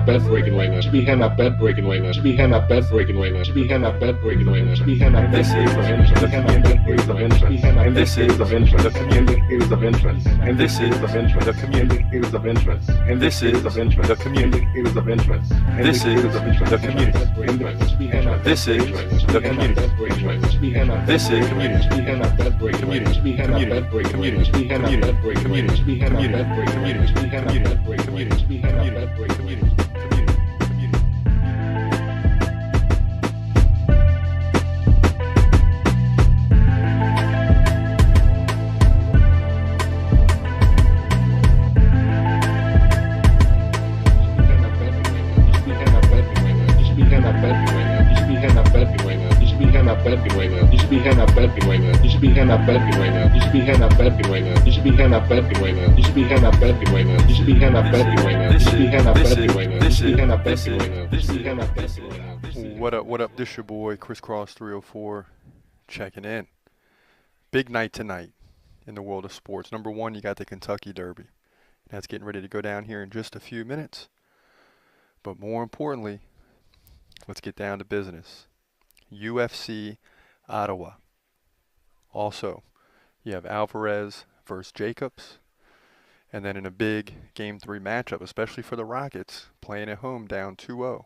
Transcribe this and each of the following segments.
bed breaking winner. She behind that bed breaking winner. She behind that bed breaking winner. She behind that bed breaking winner. She behind that bed breaking winner. She behind that bed breaking winner. And this is of interest. the community. Indicators of interest. And this is of interest. the community. Indicators of interest. And this is of interest. the community. Indicators of interest. This is the community. This is the community. This is community. What up? This your boy Crisscross 304 checking in. Big night tonight in the world of sports. Number one, you got the Kentucky Derby. That's getting ready to go down here in just a few minutes. But more importantly, let's get down to business. UFC Ottawa. Also, you have Alvarez versus Jacobs. And then in a big Game 3 matchup, especially for the Rockets, playing at home down 2-0,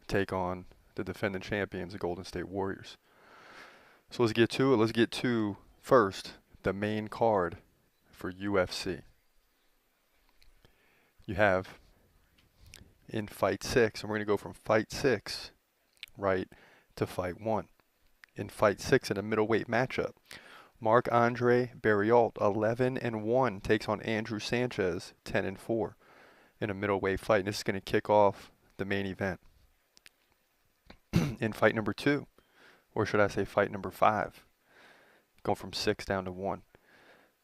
take on the defending champions, the Golden State Warriors. So let's get to it. Let's get to, first, the main card for UFC. You have in Fight 6, and we're going to go from Fight 6, right, to Fight 1. In Fight 6, in a middleweight matchup, Marc-Andre Barriault, 11-1, takes on Andrew Sanchez, 10-4, in a middleweight fight. And this is going to kick off the main event. In fight number 2, or should I say fight number 5, going from 6 down to 1.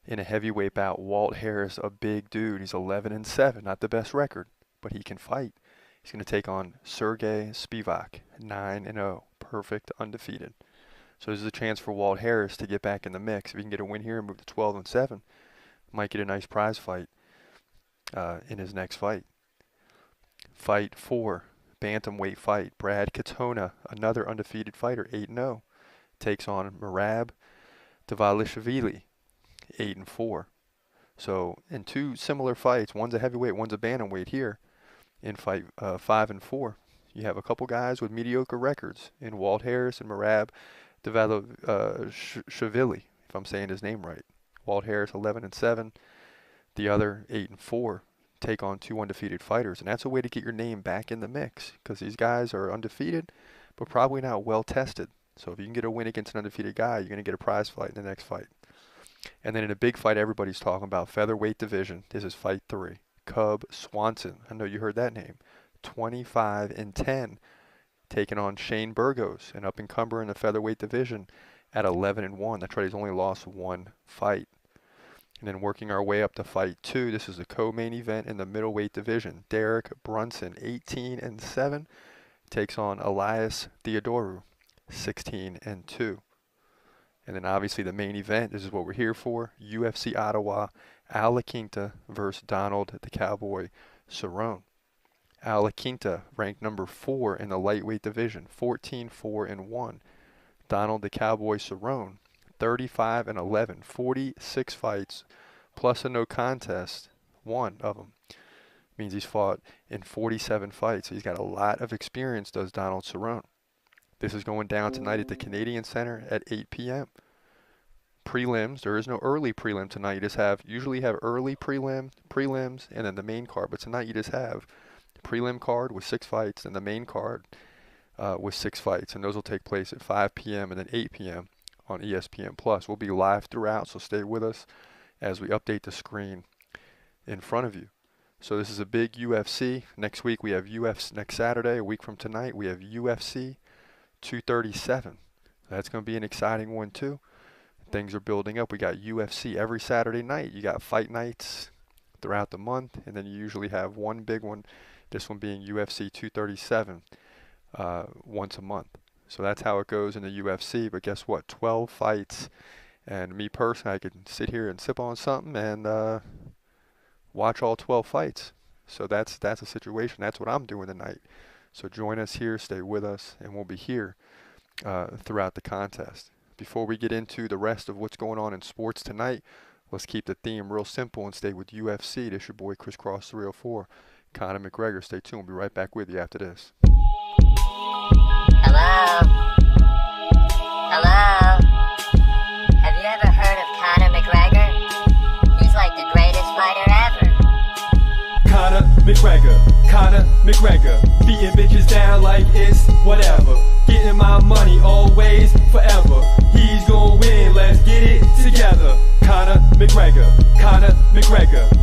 In a heavyweight bout, Walt Harris, a big dude, he's 11-7, not the best record, but he can fight. He's going to take on Sergey Spivak, 9-0, perfect, undefeated. So this is a chance for Walt Harris to get back in the mix. If he can get a win here and move to 12-7, might get a nice prize fight in his next fight. Fight 4, bantamweight fight. Brad Katona, another undefeated fighter, 8-0, takes on Merab Dvalishvili, 8-4. So in two similar fights, one's a heavyweight, one's a bantamweight here. In fight 5 and 4, you have a couple guys with mediocre records in Walt Harris and Merab Dvalishvili, if I'm saying his name right. Walt Harris 11-7, the other 8-4. Take on two undefeated fighters, and that's a way to get your name back in the mix, because these guys are undefeated, but probably not well tested. So if you can get a win against an undefeated guy, you're going to get a prize fight in the next fight. And then in a big fight everybody's talking about, featherweight division, this is fight 3. Cub Swanson, I know you heard that name, 25-10, taking on Shane Burgos, an up-and-comer in the featherweight division at 11-1. That's right, he's only lost one fight. And then working our way up to fight 2, this is the co-main event in the middleweight division. Derek Brunson, 18-7, takes on Elias Theodorou, 16-2. And then obviously the main event, this is what we're here for, UFC Ottawa, Al Iaquinta versus Donald the Cowboy Cerrone. Al Iaquinta ranked number 4 in the lightweight division, 14-4-1. Donald the Cowboy Cerrone, 35-11, 46 fights, plus a no contest, one of them. Means he's fought in 47 fights. So he's got a lot of experience, does Donald Cerrone. This is going down tonight at the Canadian Center at 8 p.m. Prelims, there is no early prelim tonight. You just usually have early prelims, and then the main card. But tonight you just have prelim card with 6 fights, and the main card with 6 fights. And those will take place at 5 p.m. and then 8 p.m. on ESPN+. We'll be live throughout, so stay with us as we update the screen in front of you. So this is a big UFC. Next week we have UFC. Next Saturday, a week from tonight, we have UFC 237. That's going to be an exciting one too. Things are building up. We got UFC every Saturday night. You got fight nights throughout the month, and then you usually have one big one, this one being UFC 237 once a month. So that's how it goes in the UFC. But guess what? 12 fights. And me personally, I could sit here and sip on something and watch all 12 fights. So that's a situation. That's what I'm doing tonight. So join us here, stay with us, and we'll be here throughout the contest. Before we get into the rest of what's going on in sports tonight, let's keep the theme real simple and stay with UFC. This is your boy Crisscross 304, Conor McGregor. Stay tuned. We'll be right back with you after this. Hello? Hello? Have you ever heard of Conor McGregor? He's like the greatest fighter ever. Conor McGregor, beating bitches down like it's whatever. Getting my money always, forever. He's gonna win, let's get it together. Conor McGregor,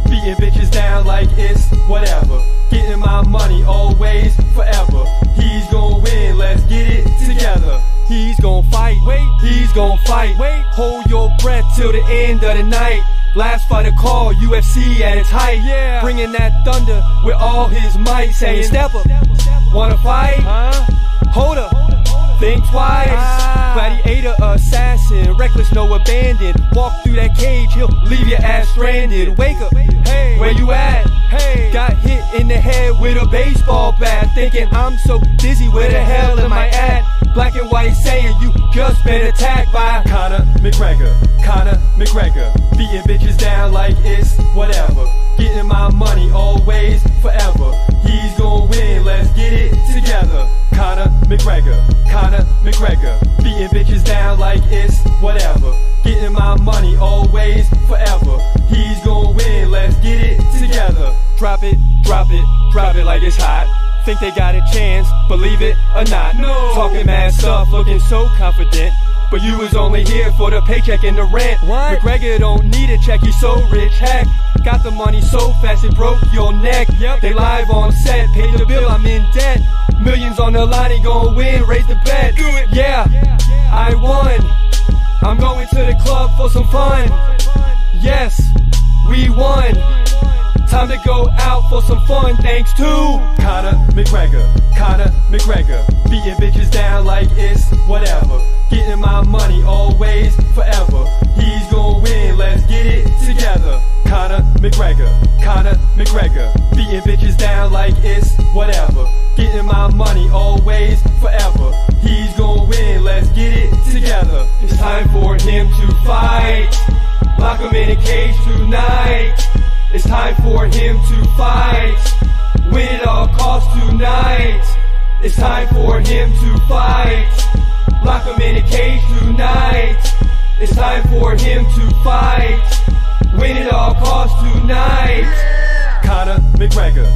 beating bitches down like it's whatever. Getting my money always, forever. He's gonna win, let's get it together. He's gonna fight, he's gonna fight. Hold your breath till the end of the night. Last fighter call, UFC at its height. Bringing that thunder with all his might. Saying, step up, wanna fight? Hold up, think twice. Gladiator, assassin, reckless, no abandon. Walk through that cage, he'll leave your ass stranded. Wake up, hey, where you at? Hey, got hit in the head with a baseball bat. Thinking I'm so dizzy, where the hell am I at? Black and white saying you just been attacked by Conor McGregor, beating bitches down like it's whatever. Getting my money always, forever. He's gonna win, let's get it together. Conor McGregor, beating bitches down like it's whatever. Getting my money always, forever. He's gonna win, let's get it together. Drop it like it's hot. Think they got a chance, believe it or not. No. Talking mad stuff, looking so confident. But you was only here for the paycheck and the rent. What? McGregor don't need a check, he's so rich. Heck, got the money so fast it broke your neck. Yep. They live on set, paid the bill, I'm in debt. Millions on the line, he gon' win, raise the bet. Do it. Yeah, I won. I'm going to the club for some fun. Yes, we won. Time to go out for some fun, thanks to Conor McGregor, beating bitches down like it's whatever. Getting my money always, forever. He's gonna win, let's get it together. Conor McGregor, beating bitches down like it's whatever. Getting my money always, forever. He's gonna win, let's get it together. It's time for him to fight. Lock him in a cage tonight. It's time for him to fight. Win at all costs tonight. It's time for him to fight. Lock him in a cage tonight. It's time for him to fight. Win at all costs tonight. Conor McGregor,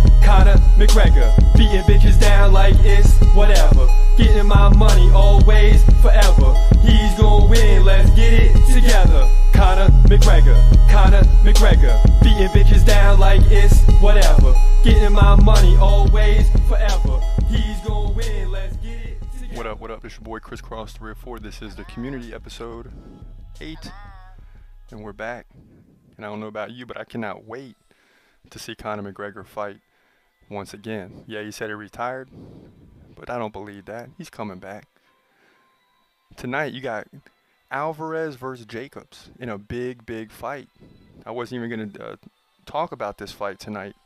beating bitches down like it's whatever. Getting my money always, forever. He's gonna win, let's get it together. Conor McGregor, beating bitches down like it's whatever. Getting my money always, forever. He's gonna win, let's get it together. What up? It's your boy Crisscross 304. This is the community episode 8, and we're back. And I don't know about you, but I cannot wait to see Conor McGregor fight once again. Yeah, he said he retired, but I don't believe that. He's coming back. Tonight you got Alvarez versus Jacobs in a big fight. I wasn't even going to talk about this fight tonight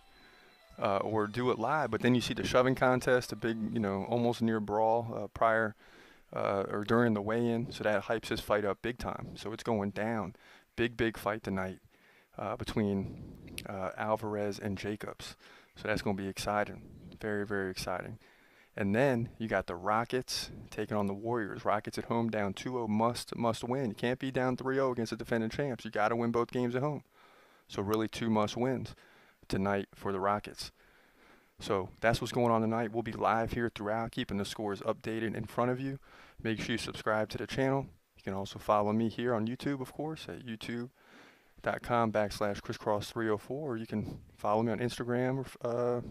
or do it live, but then you see the shoving contest, a big, almost near brawl prior or during the weigh-in, so that hypes his fight up big time. So it's going down. Big fight tonight between Alvarez and Jacobs. So that's going to be exciting. Very exciting. And then you got the Rockets taking on the Warriors. Rockets at home down 2-0, must win. You can't be down 3-0 against the defending champs. You got to win both games at home. So really 2 must wins tonight for the Rockets. So that's what's going on tonight. We'll be live here throughout, keeping the scores updated in front of you. Make sure you subscribe to the channel. You can also follow me here on YouTube, of course, at youtube.com/crisscross304, or you can follow me on Instagram or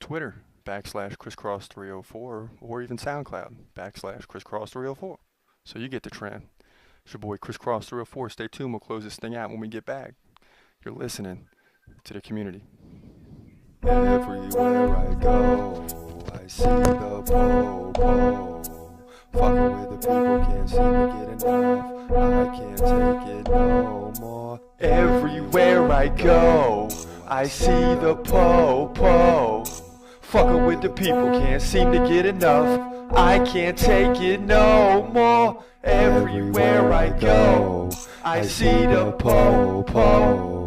Twitter /crisscross304, or even SoundCloud /crisscross304. So you get the trend. It's your boy Crisscross304. Stay tuned. We'll close this thing out when we get back. You're listening to the community. Everywhere I go, I see the po-po. Fucking with the people, can't seem to get enough. I can't take it no more. Everywhere I go, I I see the po-po. Fucking with the people, can't seem to get enough. I can't take it no more. Everywhere I go, I see the po-po.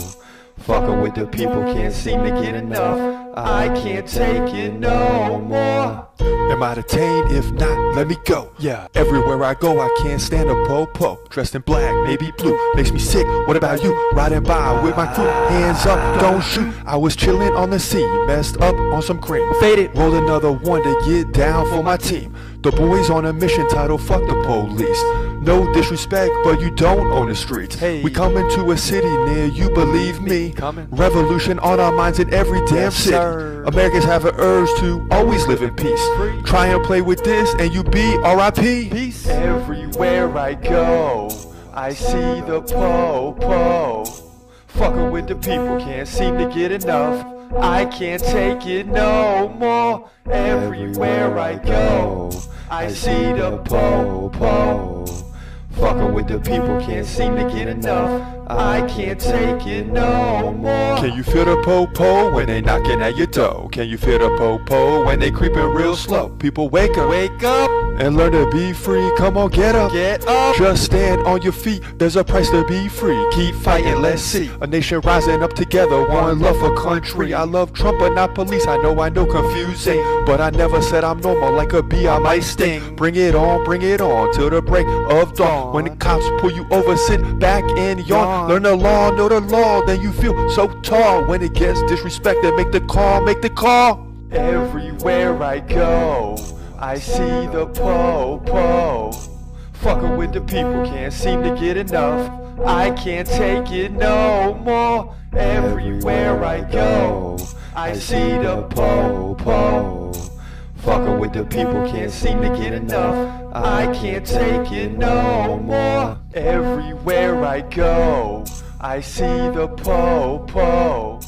Fucking with the people, can't seem to get enough. I can't take it no more. Am I detained? If not, let me go. Yeah, everywhere I go, I can't stand a po-po. Dressed in black, maybe blue, makes me sick. What about you? Riding by with my crew, hands up, don't shoot. I was chilling on the sea, messed up on some cream. Faded, rolled another one to get down for my team. The boys on a mission titled Fuck the Police. No disrespect, but you don't own the streets. Hey. We coming to a city near you, believe me. Coming. Revolution on our minds in every damn Yes, city. sir. Americans have an urge to always live in peace. Try and play with this and you be R.I.P. Peace. Everywhere I go, I see the po-po. Fucking with the people, can't seem to get enough. I can't take it no more. Everywhere I go, I see the po-po. Fucking with the people, can't seem to get enough. I can't take it no more. Can you feel the po-po when they knocking at your door? Can you feel the po-po when they creeping real slow? People wake up and learn to be free. Come on, get up. Just stand on your feet. There's a price to be free. Keep fighting, let's see a nation rising up together. One love for country. I love Trump but not police. I know confusing, but I never said I'm normal. Like a bee I might sting. Bring it on till the break of dawn. When the cops pull you over, sit back and yawn. Learn the law, know the law, then you feel so tall. When it gets disrespected, make the call. Everywhere I go, I see the po-po. Fucking with the people, can't seem to get enough. I can't take it no more. Everywhere I go, I see the po-po. Fucking with the people, can't seem to get enough. I can't take it no more. Everywhere I go, I see the po-po.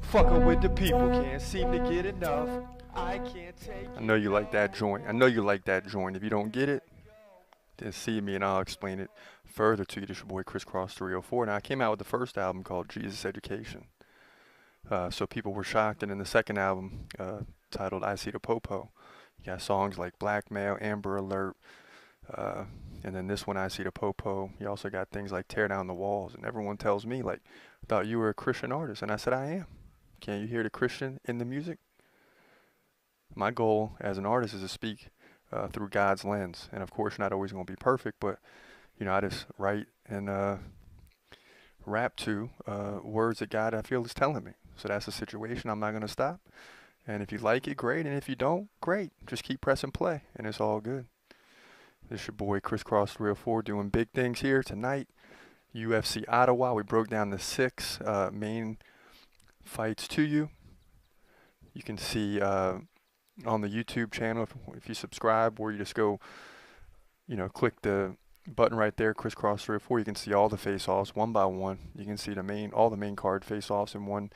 Fucking with the people, can't seem to get enough. I can't take it. I know you like that joint. If you don't get it, then see me and I'll explain it further to you. This your boy Crisscross 304. Now I came out with the first album called Jesus Education. So people were shocked, and in the second album, titled I See the Po-Po, you got songs like Blackmail, Amber Alert, and then this one, I See the Po-Po. You also got things like Tear Down the Walls, and everyone tells me, like, I thought you were a Christian artist, and I said I am. Can you hear the Christian in the music? My goal as an artist is to speak through God's lens, and of course not always going to be perfect, but you know, I just write and rap to words that God I feel is telling me. So that's the situation. I'm not going to stop. And if you like it, great. And if you don't, great. Just keep pressing play, and it's all good. This is your boy Crisscross 304 doing big things here tonight. UFC Ottawa. We broke down the 6 main fights to you. You can see on the YouTube channel if you subscribe, or you just go, you know, click the button right there, Crisscross 304. You can see all the face-offs one by one. You can see all the main card face-offs in one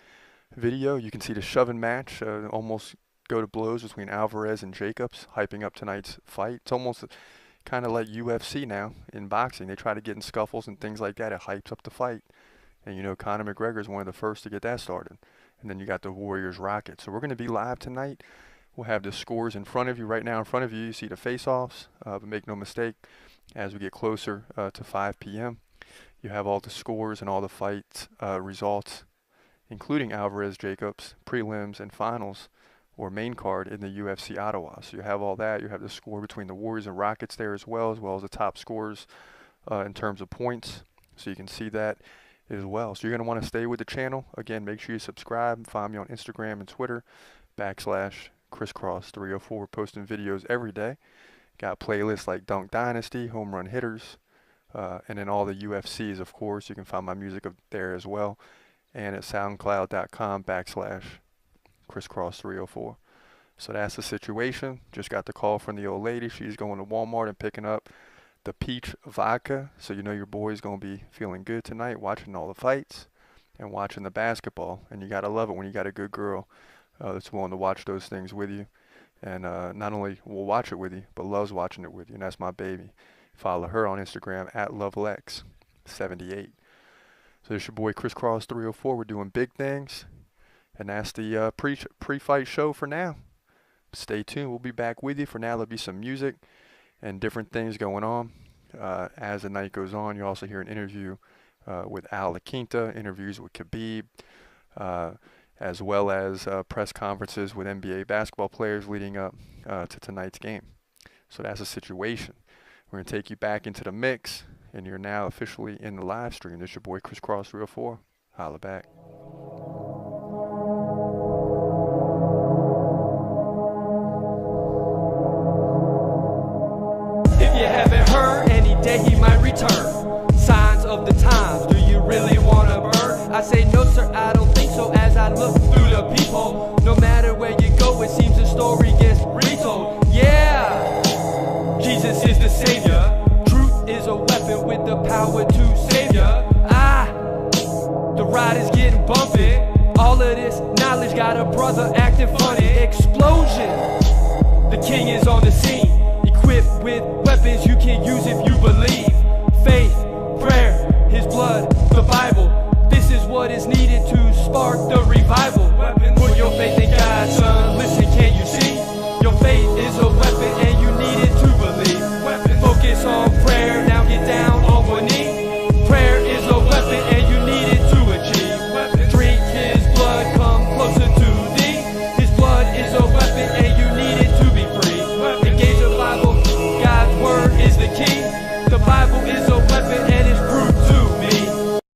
video. You can see the shoving match, almost go to blows between Alvarez and Jacobs, hyping up tonight's fight. It's almost kind of like UFC now in boxing. They try to get in scuffles and things like that. It hypes up the fight. And you know, Conor McGregor is one of the first to get that started. And then you got the Warriors Rocket. So we're going to be live tonight. We'll have the scores in front of you. Right now in front of you, you see the face-offs. But make no mistake, as we get closer to 5 p.m., you have all the scores and all the fights results, including Alvarez, Jacobs, prelims, and finals, or main card in the UFC Ottawa. So you have all that. You have the score between the Warriors and Rockets there as well as the top scores in terms of points. So you can see that as well. So you're going to want to stay with the channel. Again, make sure you subscribe. Find me on Instagram and Twitter, /Crisscross304. We're posting videos every day. Got playlists like Dunk Dynasty, Home Run Hitters, and then all the UFCs, of course. You can find my music up there as well. And at soundcloud.com /Crisscross304. So that's the situation. Just got the call from the old lady. She's going to Walmart and picking up the peach vodka. So you know your boy's going to be feeling good tonight, watching all the fights and watching the basketball. And you got to love it when you got a good girl that's willing to watch those things with you. And not only will watch it with you, but loves watching it with you. And that's my baby. Follow her on Instagram @LoveLex78. So this is your boy Crisscross 304. We're doing big things. And that's the pre-fight show for now. Stay tuned. We'll be back with you. For now, there'll be some music and different things going on. As the night goes on, you'll also hear an interview with Al La Quinta, interviews with Khabib, as well as press conferences with NBA basketball players leading up to tonight's game. So that's the situation. We're going to take you back into the mix, and you're now officially in the live stream. This is your boy Chris Cross 304. Holla back. If you haven't heard, any day he might return. Signs of the times, do you really want to burn? I say no sir, I don't think so. As I look through the people, no matter where you go, it seems the story gets retold. Yeah, Jesus is the Savior. Truth is a weapon with the power to save ya. The ride is getting bumpy. All of this knowledge got a brother acting funny. Explosion, the king is on the scene, equipped with weapons you can use if you believe. Faith, prayer, his blood, the Bible. This is what is needed to spark the revival.